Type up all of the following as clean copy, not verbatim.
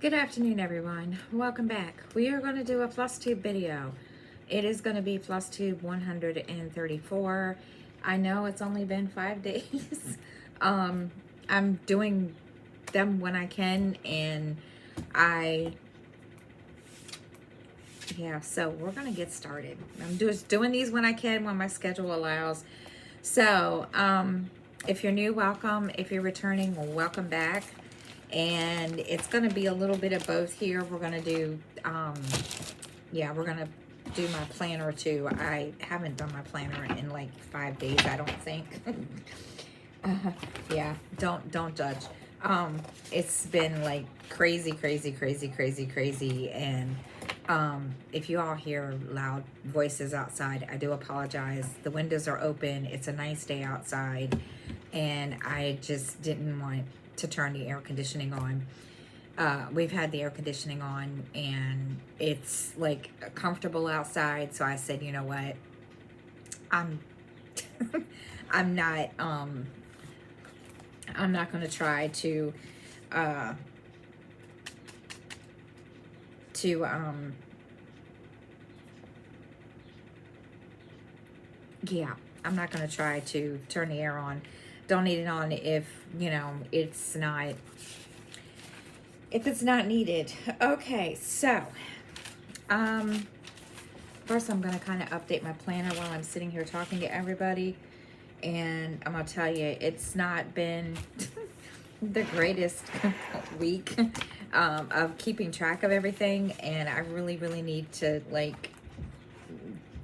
Good afternoon, everyone. Welcome back. We are going to do a Flosstube video. It is going to be Flosstube 134. I know it's only been 5 days. I'm doing them when I can, and so we're going to get started. I'm just doing these when I can, when my schedule allows. So, if you're new, welcome. If you're returning, welcome back. And it's going to be a little bit of both here. We're going to do, we're going to do my planner too. I haven't done my planner in like 5 days, I don't think. Yeah, don't judge. It's been like crazy. And if you all hear loud voices outside, I do apologize. The windows are open. It's a nice day outside, and I just didn't want to turn the air conditioning on. We've had the air conditioning on, and it's like comfortable outside. So I said, you know what? I'm not going to try to I'm not going to try to turn the air on. Don't need it on if, it's not needed. Okay, so first I'm going to kind of update my planner while I'm sitting here talking to everybody. And I'm going to tell you, it's not been the greatest week of keeping track of everything. And I really need to, like,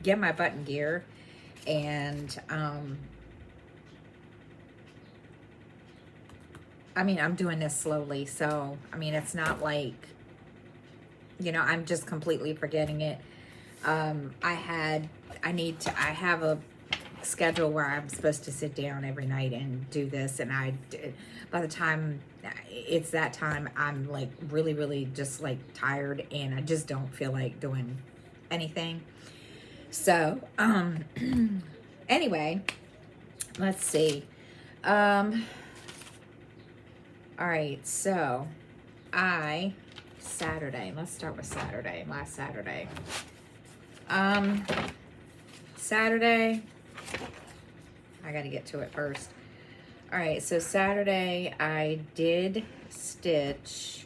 get my butt in gear. And, I'm doing this slowly. So, it's not like, I'm just completely forgetting it. I have a schedule where I'm supposed to sit down every night and do this, and by the time it's that time, I'm like really just like tired, and I just don't feel like doing anything. So anyway, let's see. All right, so Saturday, let's start with Saturday. Last Saturday, I got to get to it first. All right, so Saturday I did stitch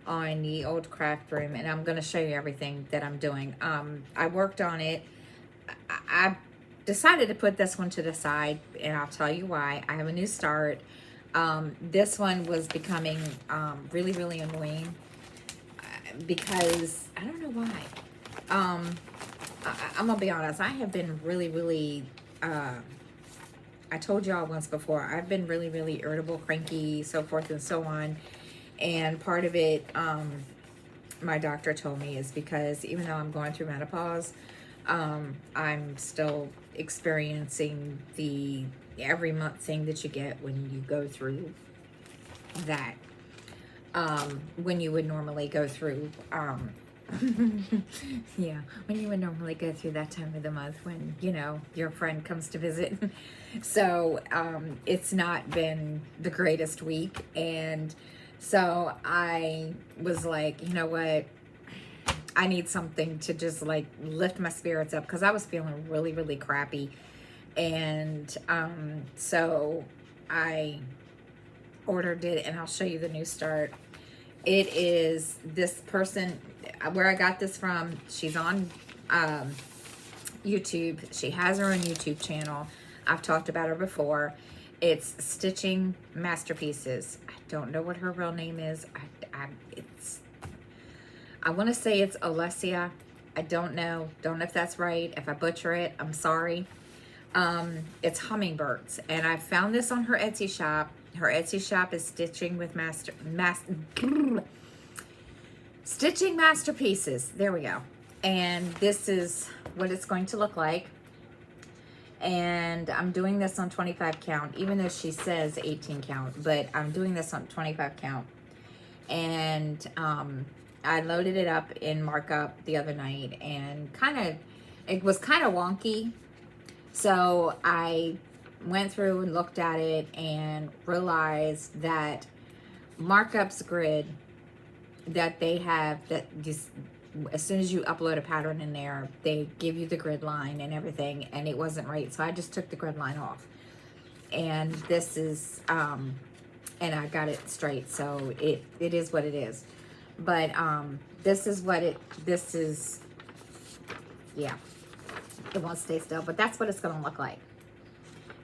on the old craft room, and I'm going to show you everything that I'm doing. I worked on it. I decided to put this one to the side, and I'll tell you why. I have a new start. This one was becoming really annoying because I don't know why. I'm gonna be honest, I have been really I told y'all once before, I've been really irritable, cranky, so forth and so on. And part of it, my doctor told me, is because even though I'm going through menopause, I'm still experiencing the every month thing that you get when you go through that. When you would normally go through, yeah, when you would normally go through that time of the month when, your friend comes to visit. So, it's not been the greatest week. And so I was like, you know what? I need something to just like lift my spirits up, because I was feeling really crappy. And so I ordered it, and I'll show you the new start. It is this person, where I got this from. She's on YouTube. She has her own YouTube channel. I've talked about her before. It's Stitching Masterpieces. I don't know what her real name is. I want to say it's Alessia. I don't know. Don't know if that's right. If I butcher it, I'm sorry. It's hummingbirds, and I found this on her Etsy shop. Her Etsy shop is Stitching Masterpieces. There we go. And this is what it's going to look like. And I'm doing this on 25 count, even though she says 18 count, but I'm doing this on 25 count. And I loaded it up in markup the other night, and it was kind of wonky. So I went through and looked at it and realized that Markup's grid that they have that just as soon as you upload a pattern in there, they give you the grid line and everything, and it wasn't right. So I just took the grid line off. And this is, and I got it straight. So it is what it is. But this is what this is, yeah. It won't stay still, but that's what it's going to look like.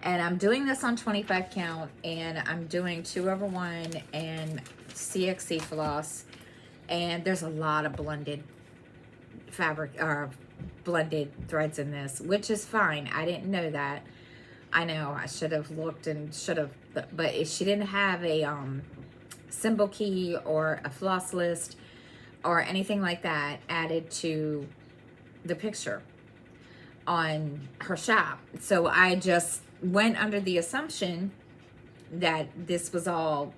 And I'm doing this on 25 count, and I'm doing 2/1 and CXC floss. And there's a lot of blended fabric or blended threads in this, which is fine. I didn't know that. I know I should have looked and should have, but if she didn't have a symbol key or a floss list or anything like that added to the picture on her shop. So I just went under the assumption that this was all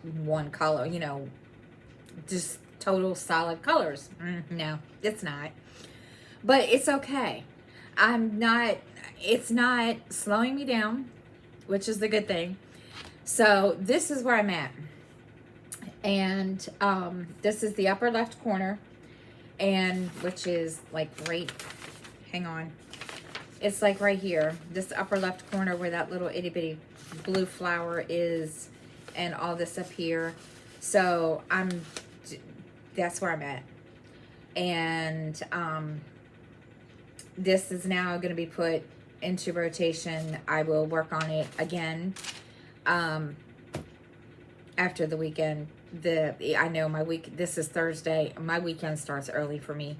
one color, you know, just total solid colors. No, it's not. But it's okay. It's not slowing me down, which is the good thing. So this is where I'm at. And this is the upper left corner, and which is like right, hang on. It's like right here, this upper left corner where that little itty bitty blue flower is, and all this up here. So that's where I'm at. And this is now going to be put into rotation. I will work on it again after the weekend. I know my week, this is Thursday. My weekend starts early for me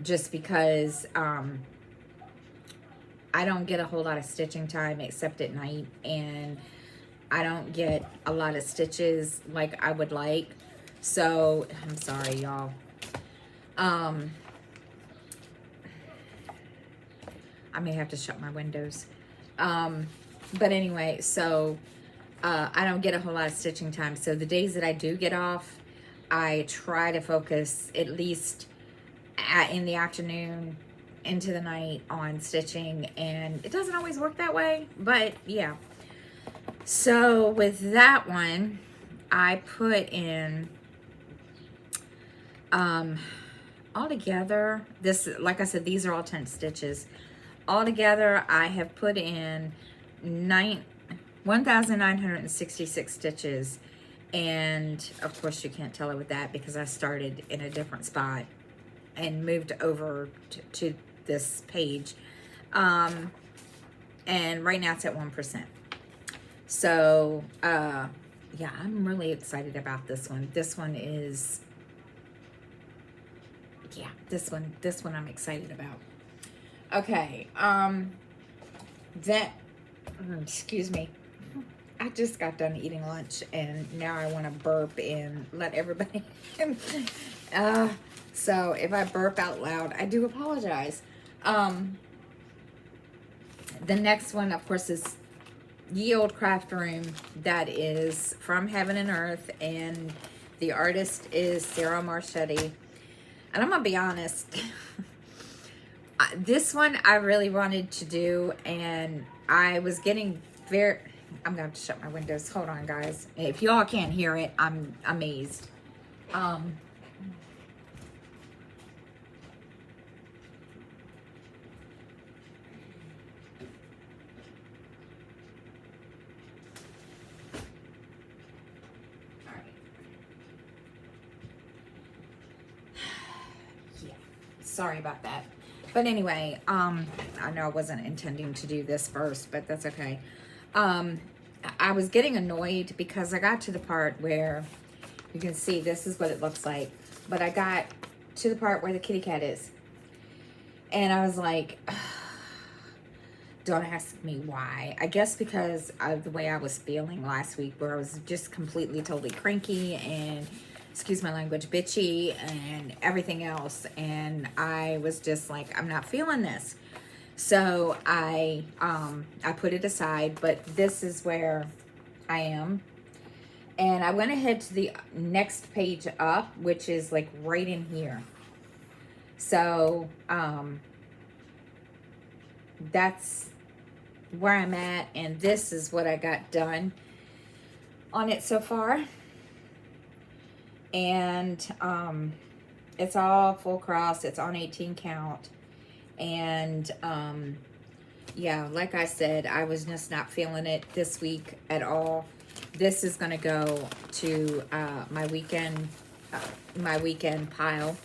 just because I don't get a whole lot of stitching time except at night, and I don't get a lot of stitches like I would like. So I'm sorry, y'all. I may have to shut my windows. But anyway, so I don't get a whole lot of stitching time. So the days that I do get off, I try to focus at least in the afternoon into the night on stitching, and it doesn't always work that way, but yeah. So with that one, I put in altogether, this, like I said, these are all 10 stitches. Altogether, I have put in 1,966 stitches, and of course you can't tell it with that because I started in a different spot and moved over to this page, and right now it's at 1%. So yeah, I'm really excited about this one. This one is, yeah, this one I'm excited about. Okay, excuse me, I just got done eating lunch and now I want to burp and let everybody so if I burp out loud, I do apologize. The next one, of course, is Ye Old Craft Room. That is from Heaven and Earth, and the artist is Sarah Marchetti. And I'm gonna be honest, this one I really wanted to do, and I was getting I'm gonna have to shut my windows. Hold on, guys. If y'all can't hear it, I'm amazed. Sorry about that. But anyway, I know I wasn't intending to do this first, but that's okay. I was getting annoyed because I got to the part where you can see this is what it looks like, but I got to the part where the kitty cat is, and I was like, don't ask me why. I guess because of the way I was feeling last week, where I was just completely totally cranky and, excuse my language, bitchy and everything else, and I was just like, I'm not feeling this. So I put it aside, but this is where I am. And I went ahead to the next page up, which is like right in here. So that's where I'm at, and this is what I got done on it so far. And it's all full cross. It's on 18 count. And yeah, like I said, I was just not feeling it this week at all. This is going to go to my weekend pile.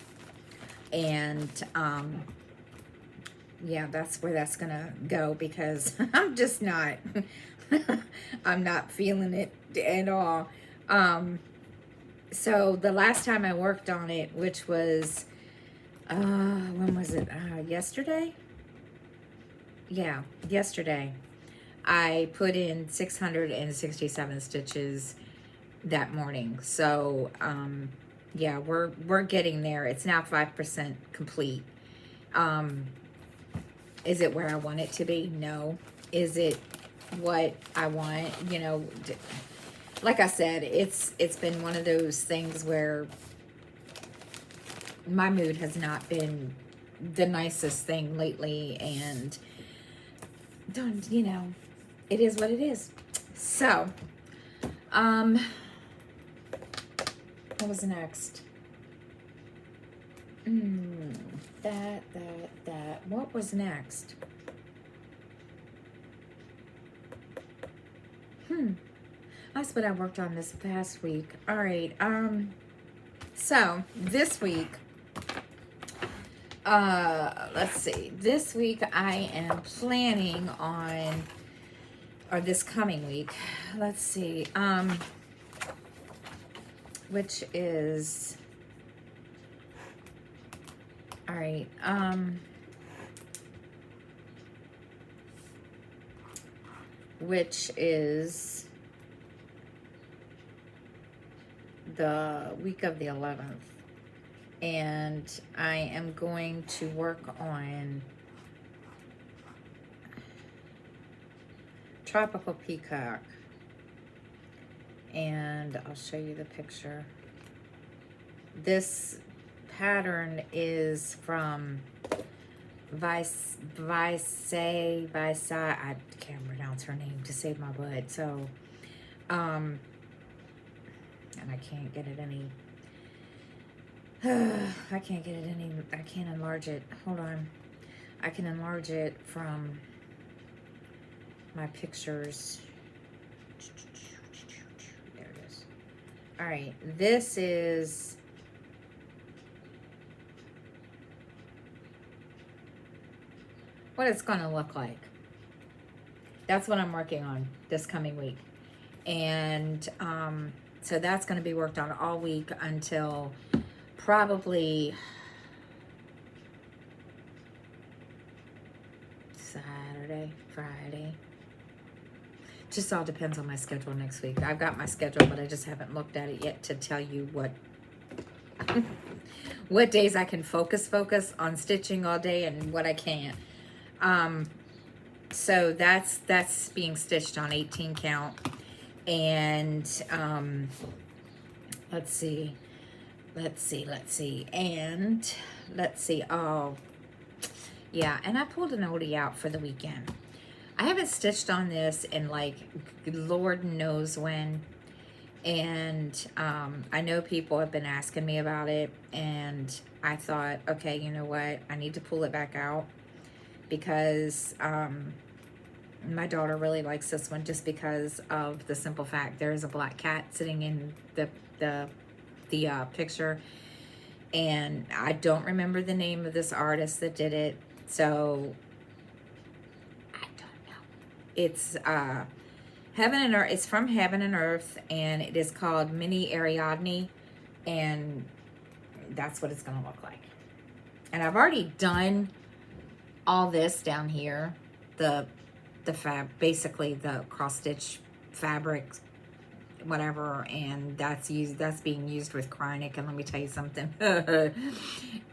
And yeah, that's where that's going to go, because I'm just not, I'm not feeling it at all. So the last time I worked on it, which was, when was it? Yesterday? Yeah, yesterday. I put in 667 stitches that morning. So, yeah, we're getting there. It's now 5% complete. Is it where I want it to be? No. Is it what I want? You know, like I said, it's been one of those things where my mood has not been the nicest thing lately, and don't, you know, it is what it is. So, what was next? That. What was next? That's what I worked on this past week. All right. So this week, let's see. This week I am planning on, or this coming week, let's see, which is, all right, which is the week of the 11th. And I am going to work on Tropical Peacock. And I'll show you the picture. This pattern is from Vice, I can't pronounce her name to save my butt. So, and I can't get it any, I can't enlarge it. Hold on. I can enlarge it from my pictures. There it is. All right, this is what it's gonna look like. That's what I'm working on this coming week. And so that's gonna be worked on all week until probably Saturday, Friday. Just all depends on my schedule next week. I've got my schedule, but I just haven't looked at it yet to tell you what days I can focus on stitching all day and what I can't. So that's being stitched on 18 count. And let's see. And let's see. Oh, yeah. And I pulled an oldie out for the weekend. I haven't stitched on this in like Lord knows when. And I know people have been asking me about it. And I thought, okay, you know what? I need to pull it back out, because my daughter really likes this one, just because of the simple fact there is a black cat sitting in the picture, and I don't remember the name of this artist that did it, so I don't know. It's Heaven and Earth. It's from Heaven and Earth, and it is called Mini Ariadne, and that's what it's gonna look like. And I've already done all this down here, basically the cross stitch fabric, whatever, and that's being used with Kreinik. And let me tell you something,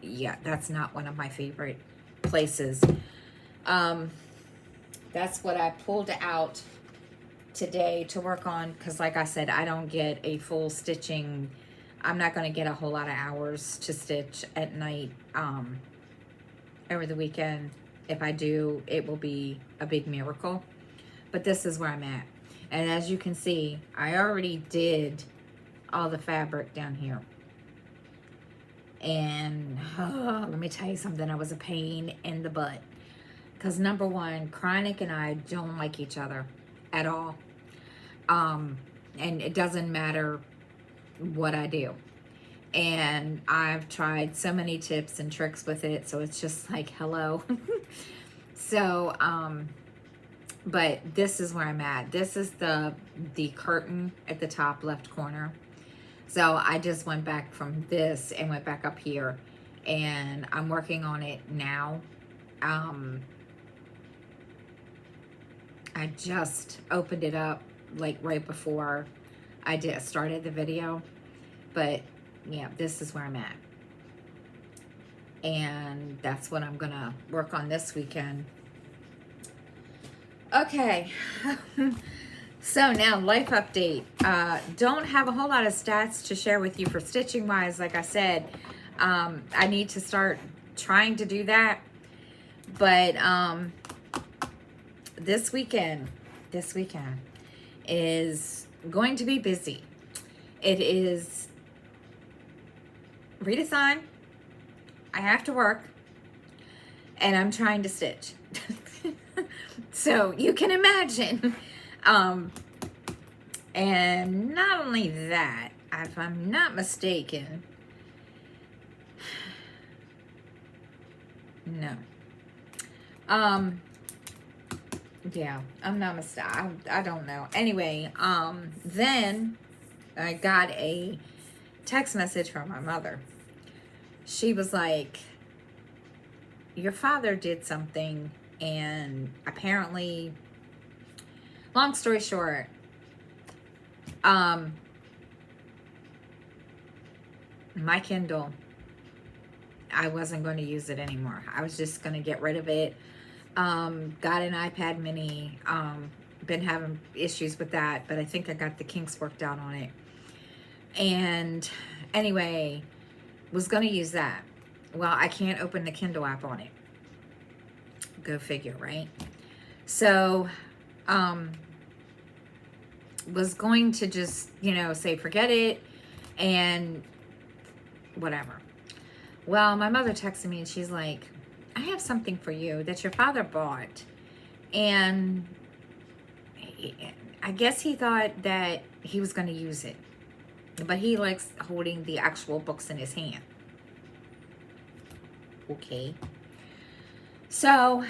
yeah, that's not one of my favorite places. That's what I pulled out today to work on, because like I said, I don't get a full stitching. I'm not going to get a whole lot of hours to stitch at night over the weekend. If I do, it will be a big miracle. But this is where I'm at. And as you can see, I already did all the fabric down here. And let me tell you something, I was a pain in the butt. Because number one, Chronic and I don't like each other at all. And it doesn't matter what I do. And I've tried so many tips and tricks with it, so it's just like, hello. So, but this is where I'm at. This is the curtain at the top left corner. So I just went back from this and went back up here, and I'm working on it now. I just opened it up like right before I started the video, but yeah, this is where I'm at. And that's what I'm gonna work on this weekend. Okay. So now, life update. Don't have a whole lot of stats to share with you for stitching wise. Like I said, I need to start trying to do that. But this weekend is going to be busy. It is readathon. I have to work, and I'm trying to stitch. So you can imagine. And not only that, if I'm not mistaken, no. Yeah, I'm not mistaken. I don't know. Anyway, then I got a text message from my mother. She was like, your father did something, and apparently, long story short, my Kindle, I wasn't going to use it anymore. I was just going to get rid of it. Got an iPad mini, been having issues with that, but I think I got the kinks worked out on it. And anyway, was going to use that. Well, I can't open the Kindle app on it. Go figure, right? So, was going to just, say forget it and whatever. Well, my mother texted me and she's like, I have something for you that your father bought. And I guess he thought that he was going to use it. But he likes holding the actual books in his hand. Okay. So,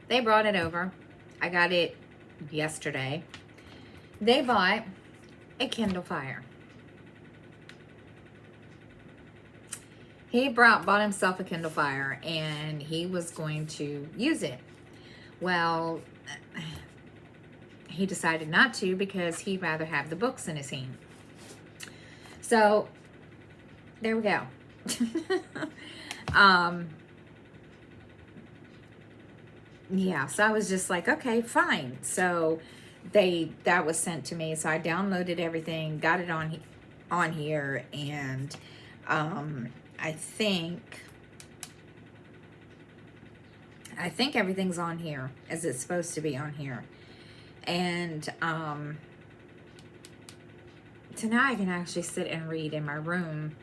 they brought it over. I got it yesterday. They bought a Kindle Fire. He bought himself a Kindle Fire, and he was going to use it. Well, he decided not to because he'd rather have the books in his hand. So, there we go. Yeah, so I was just like, okay, fine. So that was sent to me. So I downloaded everything, got it on here, and I think everything's on here as it's supposed to be on here. And so now I can actually sit and read in my room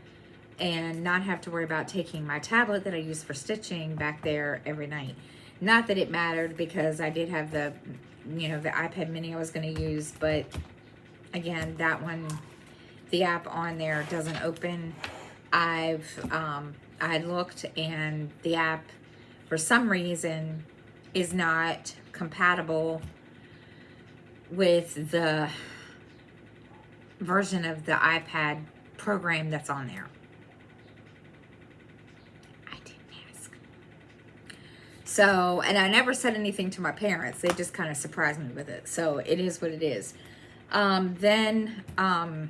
and not have to worry about taking my tablet that I use for stitching back there every night. Not that it mattered, because I did have the iPad mini I was going to use, but again, that one, the app on there doesn't open. I looked, and the app for some reason is not compatible with the version of the iPad program that's on there. I didn't ask. So, and I never said anything to my parents. They just kind of surprised me with it. So it is what it is. Then I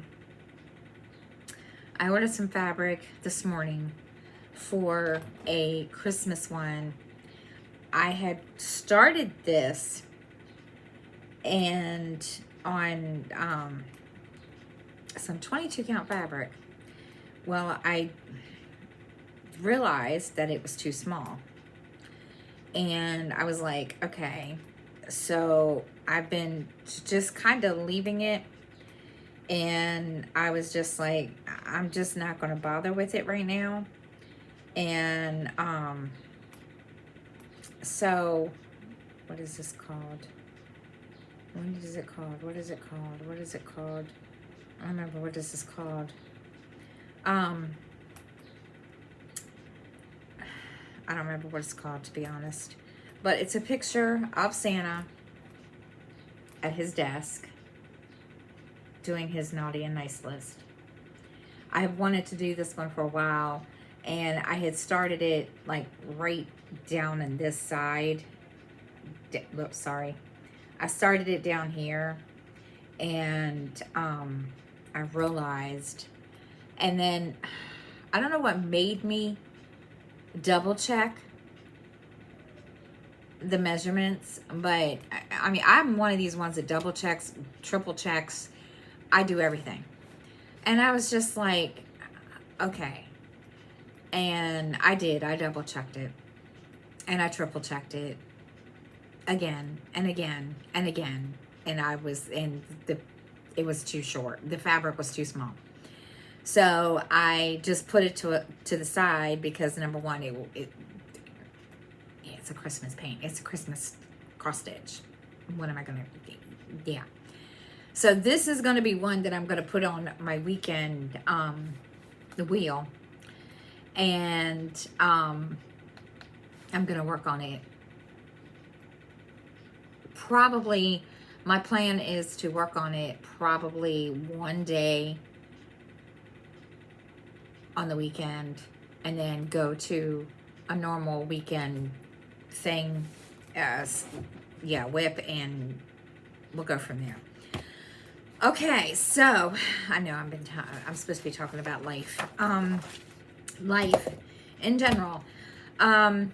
ordered some fabric this morning for a Christmas one. I had started this and on some 22 count fabric. Well, I realized that it was too small, and I was like, okay, so I've been just kind of leaving it And I was just like, I'm just not going to bother with it right now. And so what is this called? What is it called? What is it called? What is it called? I don't remember what this is called. I don't remember what it's called, to be honest. But it's a picture of Santa at his desk doing his naughty and nice list. I have wanted to do this one for a while, and I had started it like right down in this side. Oops, sorry. I started it down here, and I realized, and then I don't know what made me double check the measurements, but I mean, I'm one of these ones that double checks, triple checks. I do everything. And I was just like, okay. And I did. I double checked it. And I triple checked it again and again and again. And I was in it was too short. The fabric was too small. So I just put it to the side because, number one, it's a Christmas paint. It's a Christmas cross stitch. What am I going to, yeah. So this is going to be one that I'm going to put on my weekend, the wheel. And I'm going to work on it. Probably, my plan is to work on it probably one day on the weekend, and then go to a normal weekend thing, WIP, and we'll go from there. Okay, so I know I'm supposed to be talking about life, life in general. We're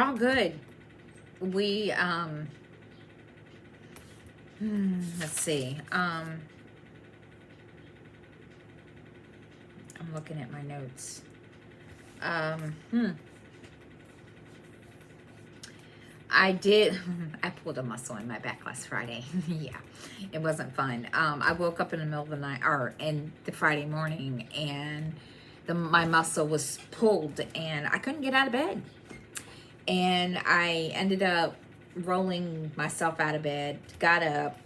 all good. We let's see. I'm looking at my notes. I pulled a muscle in my back last Friday. Yeah, it wasn't fun. I woke up in the middle of the night, or in the Friday morning, and my muscle was pulled, and I couldn't get out of bed. And I ended up rolling myself out of bed, got up,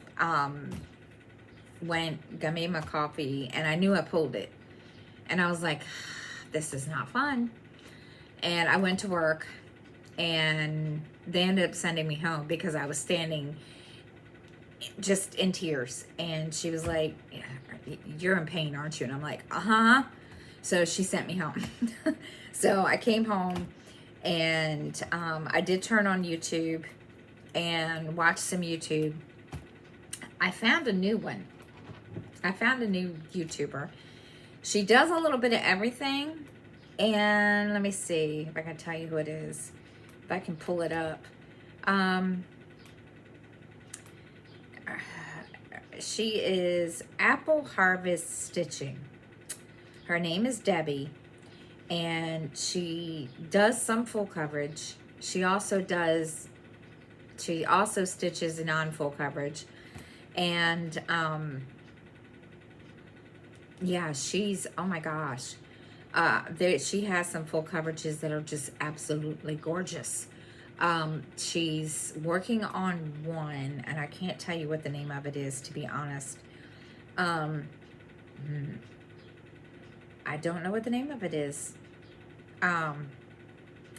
made my coffee, and I knew I pulled it. And I was like, this is not fun. And I went to work, and they ended up sending me home because I was standing just in tears. And she was like, you're in pain, aren't you? And I'm like, uh-huh. So she sent me home. So I came home, and I did turn on YouTube and watch some YouTube. I found a new one. I found a new YouTuber. She does a little bit of everything. And let me see if I can tell you who it is. If I can pull it up. She is Apple Harvest Stitching. Her name is Debbie. And she does some full coverage. She also stitches non-full coverage. And yeah, she's, oh my gosh. She has some full coverages that are just absolutely gorgeous. She's working on one, and I can't tell you what the name of it is, to be honest. I don't know what the name of it is. And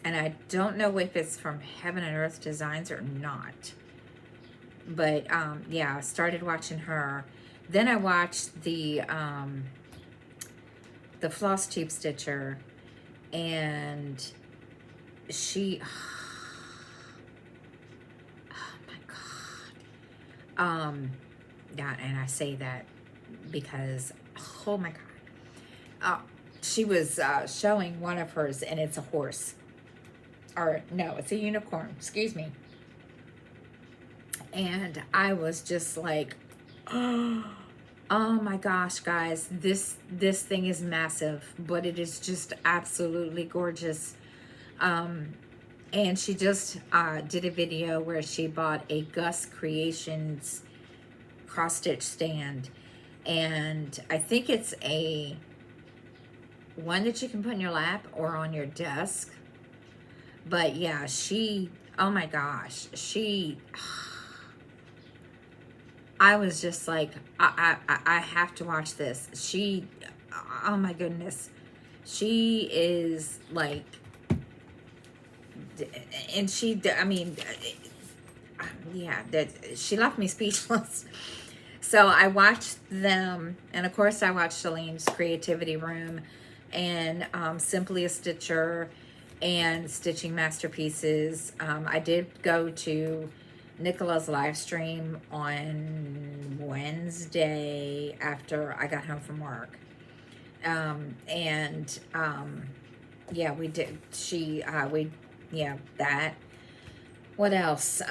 I don't know if it's from Heaven and Earth Designs or not. But yeah, I started watching her. Then I watched the Flosstube Stitcher, and she, oh my God. Yeah, and I say that because, oh my God. She was showing one of hers, and it's a horse. Or no, it's a unicorn, excuse me. And I was just like, oh my gosh, guys, this thing is massive, but it is just absolutely gorgeous. And she just did a video where she bought a Gus Creations cross stitch stand, and I think it's a one that you can put in your lap or on your desk. But yeah, she, oh my gosh, she, I was just like, I have to watch this. She, oh my goodness, she is like, and she, I mean, yeah, that she left me speechless. So I watched them, and of course I watched Shalene's Creativity Room, and Simply a Stitcher, and Stitching Masterpieces. I did go to Nicola's live stream on Wednesday after I got home from work. Yeah, we did. Yeah, that. What else?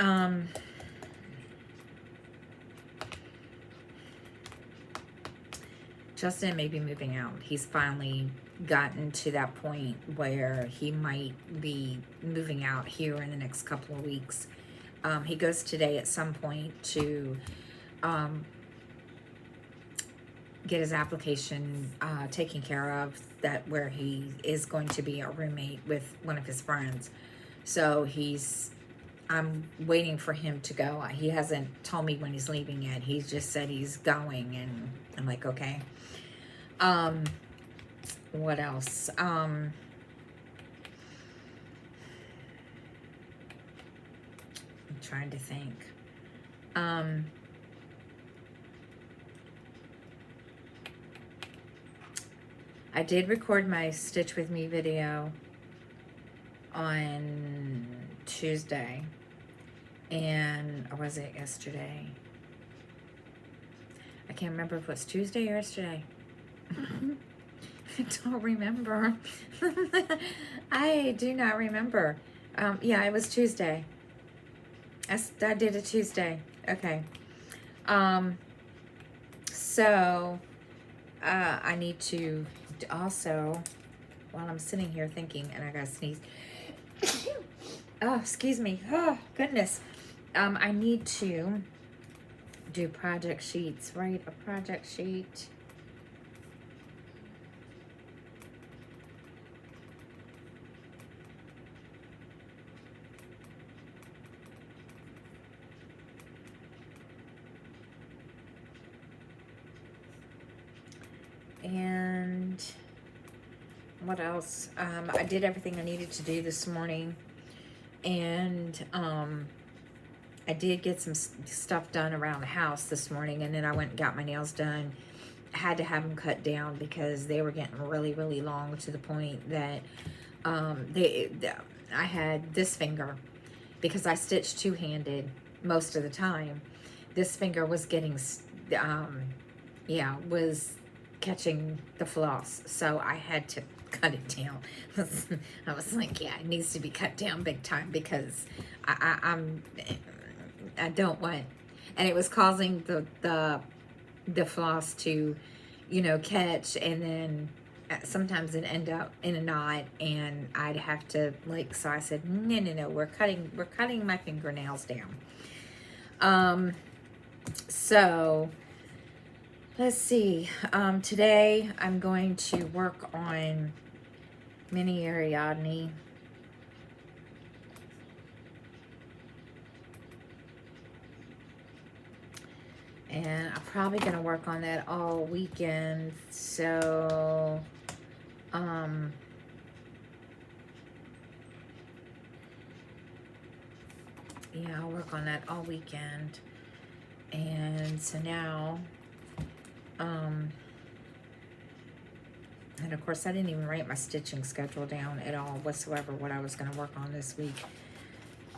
Justin may be moving out. He's finally gotten to that point where he might be moving out here in the next couple of weeks. He goes today at some point to get his application taken care of, that where he is going to be a roommate with one of his friends. So I'm waiting for him to go. He hasn't told me when he's leaving yet. He's just said he's going, and I'm like, okay. What else? I'm trying to think. I did record my Stitch With Me video on Tuesday, or was it yesterday? I can't remember if it was Tuesday or yesterday. I don't remember. I do not remember. Yeah, it was Tuesday. I did it Tuesday. Okay. So I need to also, while I'm sitting here thinking, and I gotta sneeze. Oh, excuse me. Oh, goodness. I need to do project sheets, write a project sheet. And what else? I did everything I needed to do this morning, and I did get some stuff done around the house this morning, and then I went and got my nails done. I had to have them cut down because they were getting really, really long, to the point that I had this finger, because I stitch two-handed most of the time. This finger was getting, was catching the floss, so I had to cut it down. I was like, yeah, it needs to be cut down big time, because I don't want, and it was causing the floss to, catch, and then sometimes it end up in a knot, and I'd have to, like, so I said, no, we're cutting my fingernails down. So let's see. Today I'm going to work on Mini Ariadne. And I'm probably going to work on that all weekend. So, yeah, I'll work on that all weekend. And so now, and of course I didn't even write my stitching schedule down at all whatsoever, what I was going to work on this week.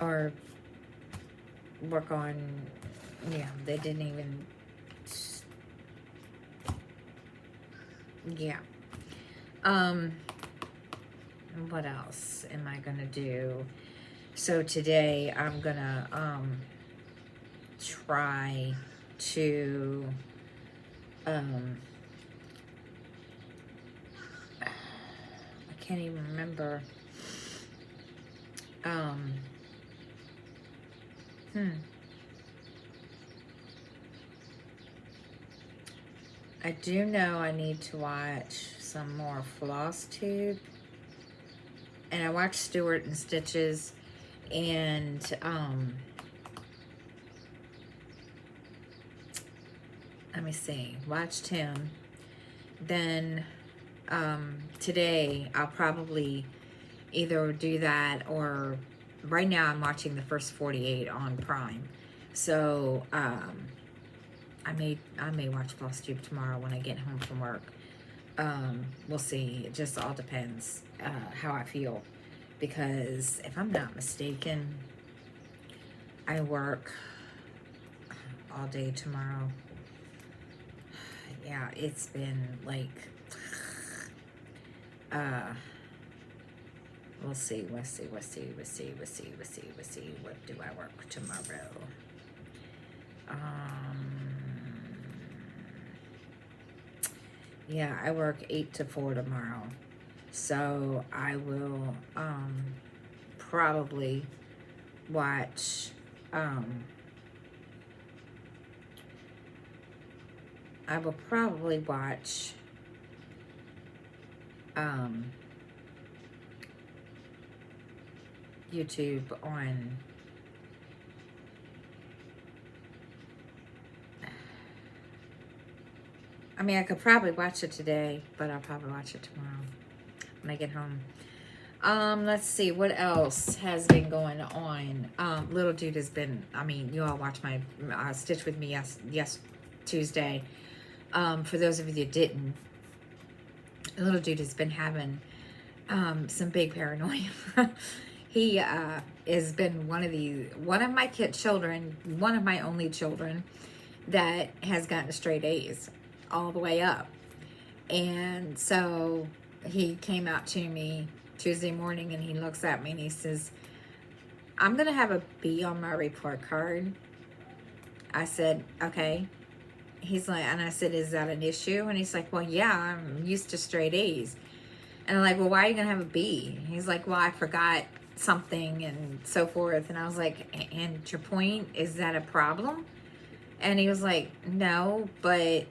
Or work on, yeah, they didn't even, yeah. What else am I gonna do? So today I'm gonna try to I can't even remember. I do know I need to watch some more Flosstube. And I watched Stewart and Stitches, and let me see, watched him. Then today I'll probably either do that, or right now I'm watching the first 48 on Prime. So I may watch Flosstube tomorrow when I get home from work. We'll see. It just all depends how I feel, because if I'm not mistaken, I work all day tomorrow. Yeah, it's been like we'll see. What do I work tomorrow? Yeah, I work 8 to 4 tomorrow. So I will probably watch YouTube on I mean, I could probably watch it today, but I'll probably watch it tomorrow when I get home. Let's see, what else has been going on? Little Dude has been, I mean, you all watched my Stitch with Me yes Tuesday. For those of you that didn't, Little Dude has been having some big paranoia. He has been one of my children, one of my only children that has gotten straight A's all the way up. And so he came out to me Tuesday morning and he looks at me and he says, I'm going to have a B on my report card. I said, okay. He's like, and I said, is that an issue? And he's like, well, yeah, I'm used to straight A's. And I'm like, well, why are you going to have a B? He's like, well, I forgot something and so forth. And I was like, and your point, is that a problem? And he was like, no, but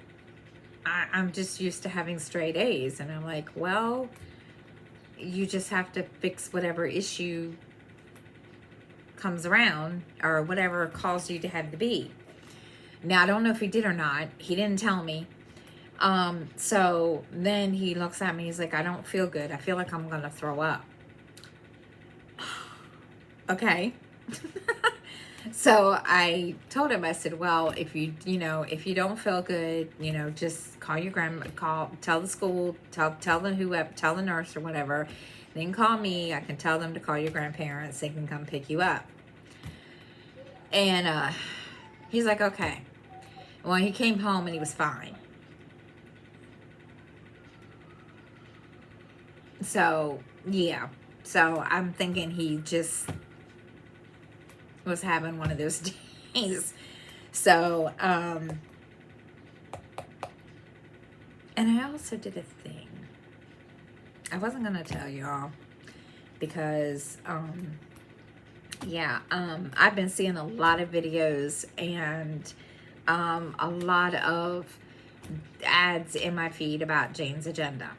I'm just used to having straight A's. And I'm like, well, you just have to fix whatever issue comes around or whatever caused you to have the B. Now, I don't know if he did or not. He didn't tell me. So then he looks at me. He's like, I don't feel good. I feel like I'm going to throw up. Okay. So I told him, I said, well, if you don't feel good, just call your grandma, tell the school, tell the nurse or whatever, then call me. I can tell them to call your grandparents. They can come pick you up. And, he's like, okay. Well, he came home and he was fine. So, yeah. So I'm thinking he just was having one of those days. So, and I also did a thing. I wasn't going to tell y'all because, I've been seeing a lot of videos and a lot of ads in my feed about Jane's Agenda.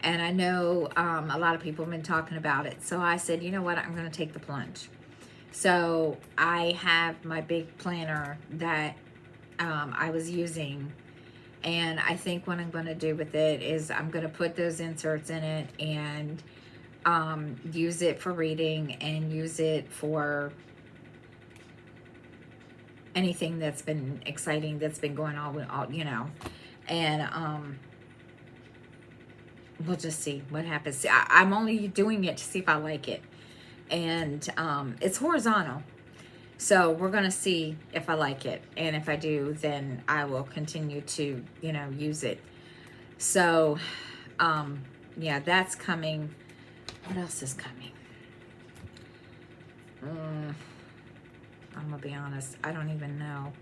And I know a lot of people have been talking about it. So I said, you know what, I'm going to take the plunge. So I have my big planner that I was using. And I think what I'm going to do with it is I'm going to put those inserts in it and use it for reading and use it for anything that's been exciting, that's been going on with and we'll just see what happens. I'm only doing it to see if I like it. And it's horizontal. So we're going to see if I like it. And if I do, then I will continue to, use it. So, yeah, that's coming. What else is coming? I'm going to be honest. I don't even know.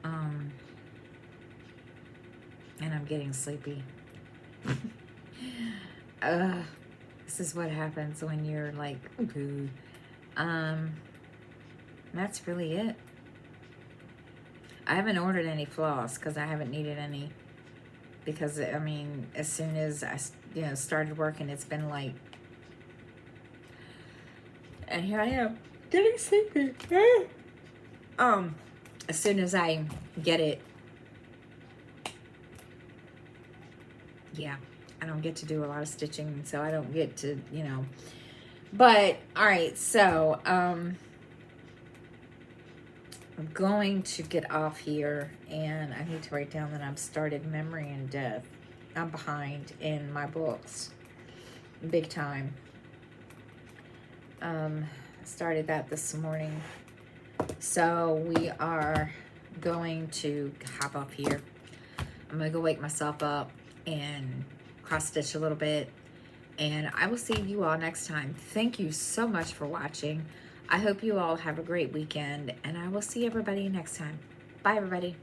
And I'm getting sleepy. This is what happens when you're like, that's really it. I haven't ordered any floss because I haven't needed any. Because, I mean, as soon as I, started working, it's been like, and here I am, getting sleepy. As soon as I get it, yeah, I don't get to do a lot of stitching, so I don't get to, but, all right, so, I'm going to get off here, and I need to write down that I've started Memory and Death. I'm behind in my books, big time. Started that this morning. So we are going to hop up here. I'm going to go wake myself up and cross stitch a little bit. And I will see you all next time. Thank you so much for watching. I hope you all have a great weekend. And I will see everybody next time. Bye, everybody.